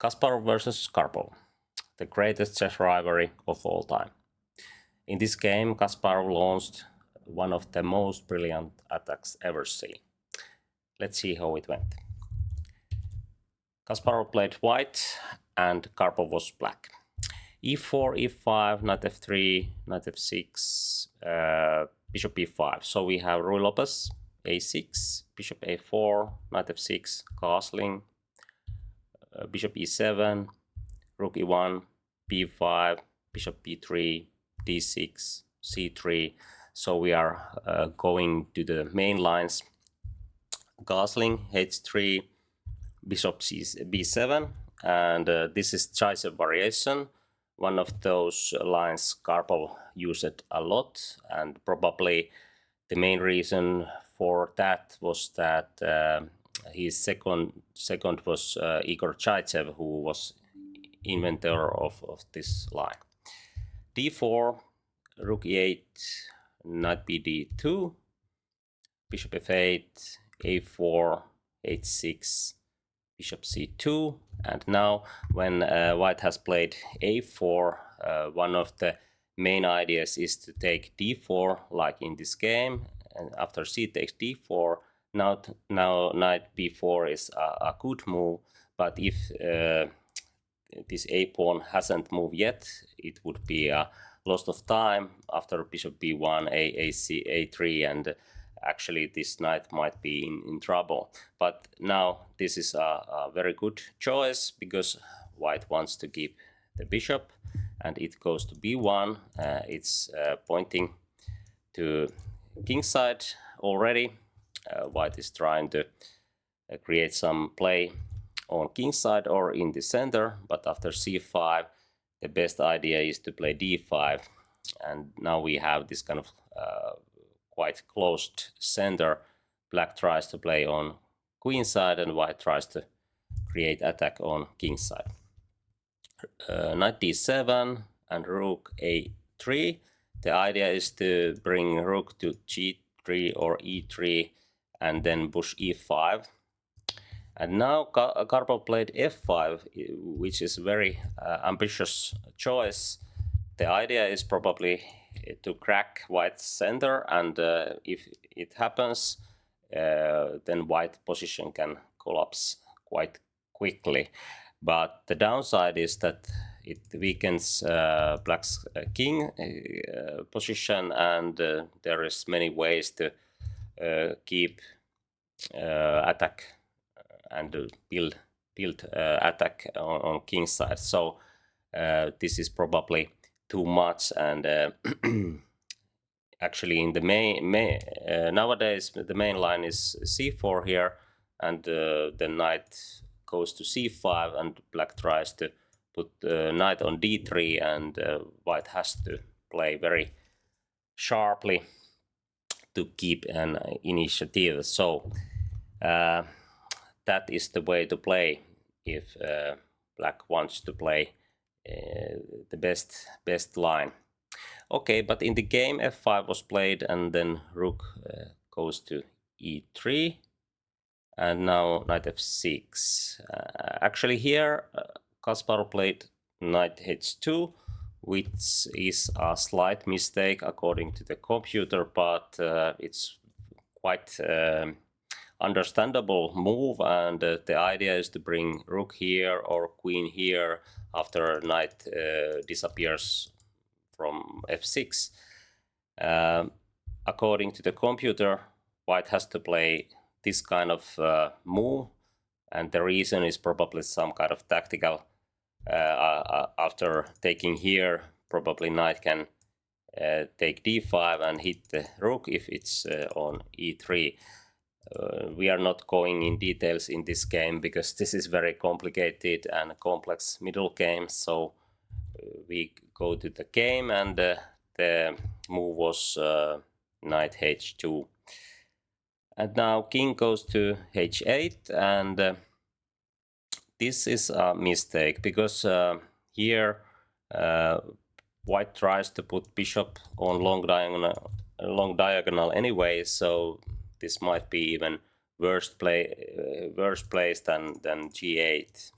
Kasparov versus Karpov, the greatest chess rivalry of all time. In this game, Kasparov launched one of the most brilliant attacks ever seen. Let's see how it went. Kasparov played white and Karpov was black. e4, e5, knight f3, knight f6, bishop e5. So we have Ruy Lopez, a6, bishop a4, knight f6, castling, bishop e7, rook e1, b5, bishop b3, d6, c3. So we are going to the main lines. Castling, h3, bishop b7, and this is Zaitsev variation. One of those lines Karpov used a lot, and probably the main reason for that was that his second was Igor Zaitsev, who was inventor of this line. d4, rook e8, knight bd2, bishop f8, a4, h6, bishop c2, and now when white has played a4, one of the main ideas is to take d4 like in this game, and after c takes d4, now knight b4 is a good move, but if this a pawn hasn't moved yet, it would be a loss of time after bishop b1, a3, and actually this knight might be in trouble. But now this is a very good choice because white wants to keep the bishop, and it goes to b1. It's pointing to kingside already. White is trying to create some play on kingside or in the center, but after c5 the best idea is to play d5, and now we have this kind of quite closed center. Black tries to play on queenside and white tries to create attack on kingside. Knight d7 and rook a3. The idea is to bring rook to g3 or e3 and then push e5. And now Karpov played f5, which is a very ambitious choice. The idea is probably to crack white's center, and if it happens, then white position can collapse quite quickly. But the downside is that it weakens black's king position, and there is many ways to keep attack and build attack on king's side. So this is probably too much, and actually in the nowadays the main line is c4 here, and the knight goes to c5, and black tries to put the knight on d3, and white has to play very sharply to keep an initiative. So that is the way to play if black wants to play the best line. Okay, but in the game f5 was played, and then rook goes to e3, and now knight f6. Actually here Kasparov played knight h2, which is a slight mistake according to the computer, but it's quite understandable move, and the idea is to bring rook here or queen here after knight disappears from f6. According to the computer, white has to play this kind of move, and the reason is probably some kind of tactical. After taking here, probably knight can take d5 and hit the rook if it's on e3. We are not going in details in this game because this is very complicated and complex middle game. So we go to the game, and the move was knight h2. And now king goes to h8, and this is a mistake because here white tries to put bishop on long diagonal anyway, so this might be even worse place than g8.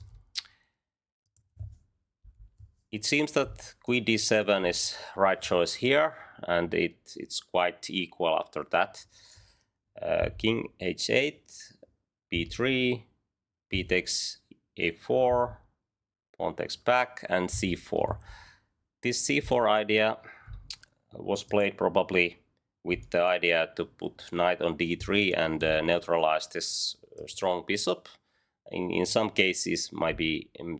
It seems that queen d7 is right choice here, and it's quite equal after that. King h8, b3, b takes a4, pawn takes back, and c4. This c4 idea was played probably with the idea to put knight on d3 and neutralize this strong bishop. In some cases,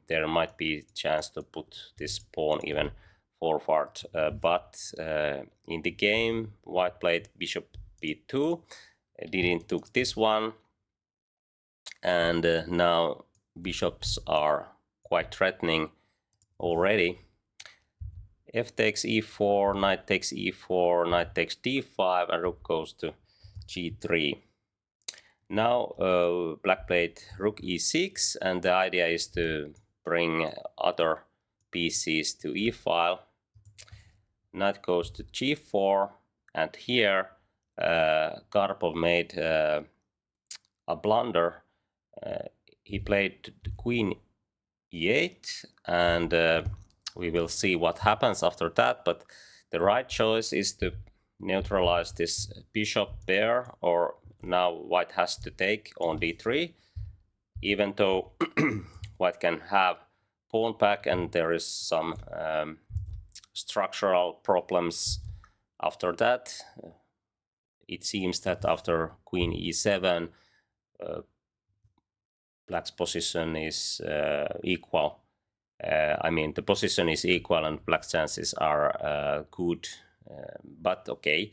there might be chance to put this pawn even forward, but in the game, white played bishop b2, didn't took this one, and now bishops are quite threatening already. F takes e4, knight takes e4, knight takes d5, and rook goes to g3. Now black played rook e6, and the idea is to bring other pieces to e-file. Knight goes to g4, and here Karpov made a blunder. He played queen e8, and we will see what happens after that, but the right choice is to neutralize this bishop pair, or now white has to take on d3, even though white can have pawn back and there is some structural problems after that. It seems that after queen e7, black's position is equal. I mean, the position is equal and black's chances are good, but okay,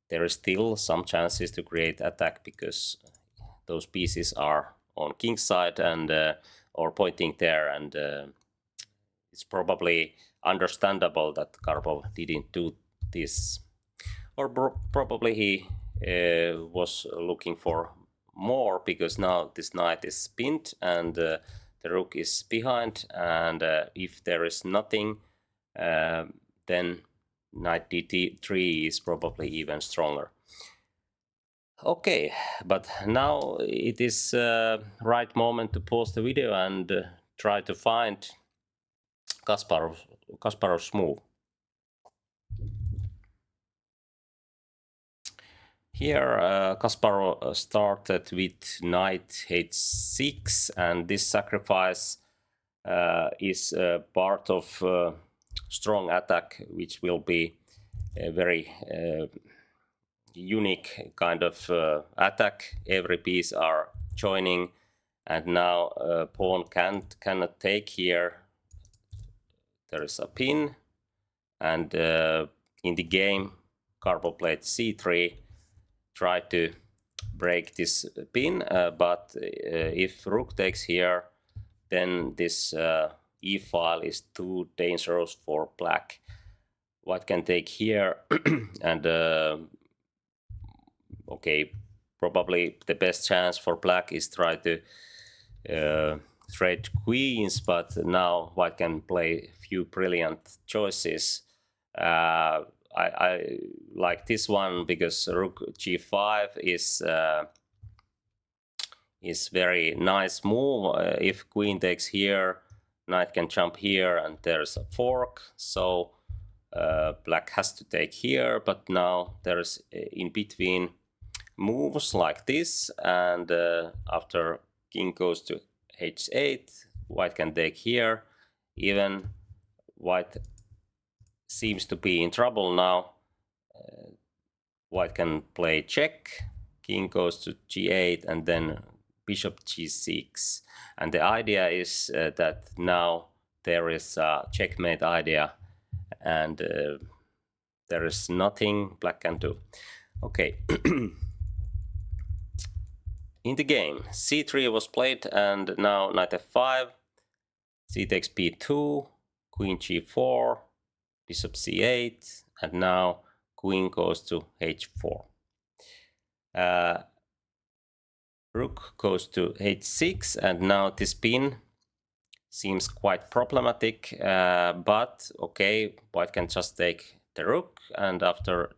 there is still some chances to create attack because those pieces are on king's side and or pointing there, and it's probably understandable that Karpov didn't do this, or probably he was looking for more, because now this knight is pinned and the rook is behind, and if there is nothing, then knight d3 is probably even stronger. Okay, but now it is right moment to pause the video and try to find Kasparov's move. Here Kasparov started with knight h6, and this sacrifice is part of strong attack, which will be a very unique kind of attack. Every piece are joining, and now pawn cannot take here. There is a pin, and in the game Karpov played c3, try to break this pin, but if rook takes here, then this e-file is too dangerous for black. White can take here and okay, probably the best chance for black is try to trade queens, but now white can play a few brilliant choices. I like this one because rook g5 is very nice move. If queen takes here, knight can jump here, and there's a fork, so black has to take here, but now there's in between moves like this, and after king goes to h8, white can take here. Even white seems to be in trouble now. White can play check, king goes to g8, and then bishop g6. And the idea is that now there is a checkmate idea, and there is nothing black can do. Okay. In the game, c3 was played, and now knight f5, c takes b2, queen g4, bishop c8, and now queen goes to h4. Rook goes to h6, and now this pin seems quite problematic, but okay, white can just take the rook, and after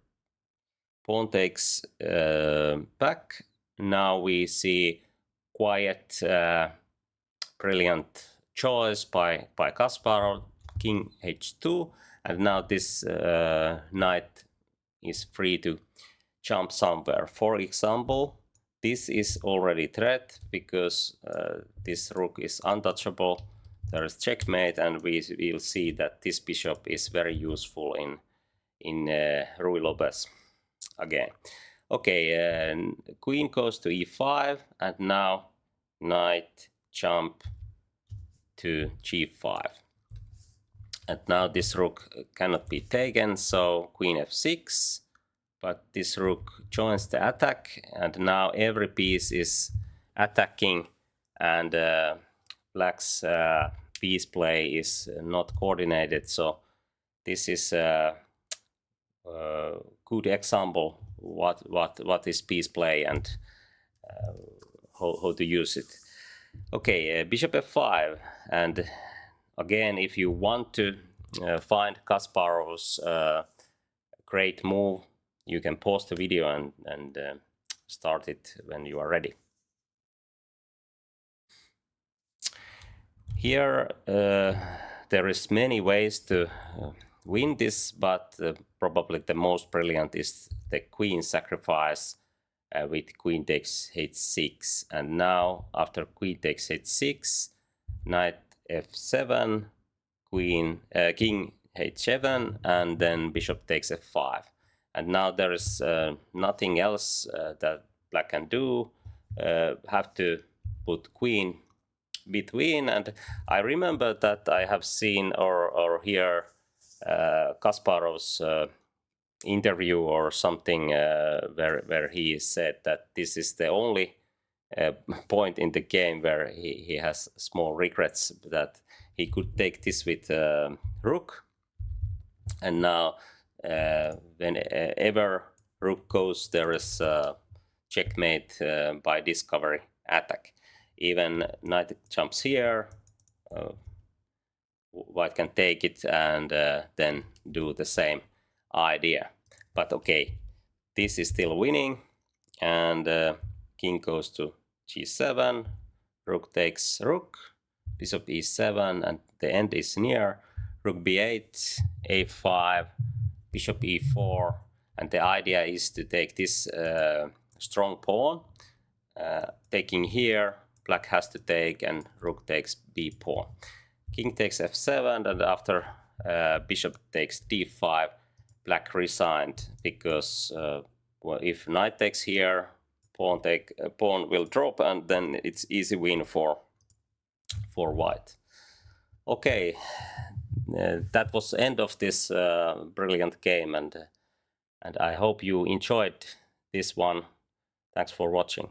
pawn takes back, now we see quiet, brilliant choice by Kasparov. king h2, and now this knight is free to jump somewhere. For example, this is already threat because this rook is untouchable. There is checkmate, and we will see that this bishop is very useful in Ruy Lopez again. Okay, queen goes to e5, and now knight jump to g5. And now this rook cannot be taken, so queen f6, but this rook joins the attack, and now every piece is attacking, and black's piece play is not coordinated, so this is a good example what is piece play and how to use it. Okay, bishop f5, and again, if you want to find Kasparov's great move, you can pause the video and start it when you are ready. Here there is many ways to win this, but probably the most brilliant is the queen sacrifice with queen takes h6. And now after queen takes h6, knight f7, king h7, and then bishop takes f5. And now there is nothing else that black can do. Have to put queen between, and I remember that I have seen or hear Kasparov's interview or something where he said that this is the only point in the game where he has small regrets that he could take this with rook, and now whenever rook goes, there is checkmate by discovery attack. Even knight jumps here, white can take it and then do the same idea. But okay, this is still winning, and king goes to g7, rook takes rook, bishop e7, and the end is near. Rook b8, a5, bishop e4, and the idea is to take this strong pawn. Taking here, black has to take, and rook takes b pawn. King takes f7, and after bishop takes d5, black resigned because well, if knight takes here, pawn will drop, and then it's easy win for white. Okay, that was the end of this brilliant game, and I hope you enjoyed this one. Thanks for watching.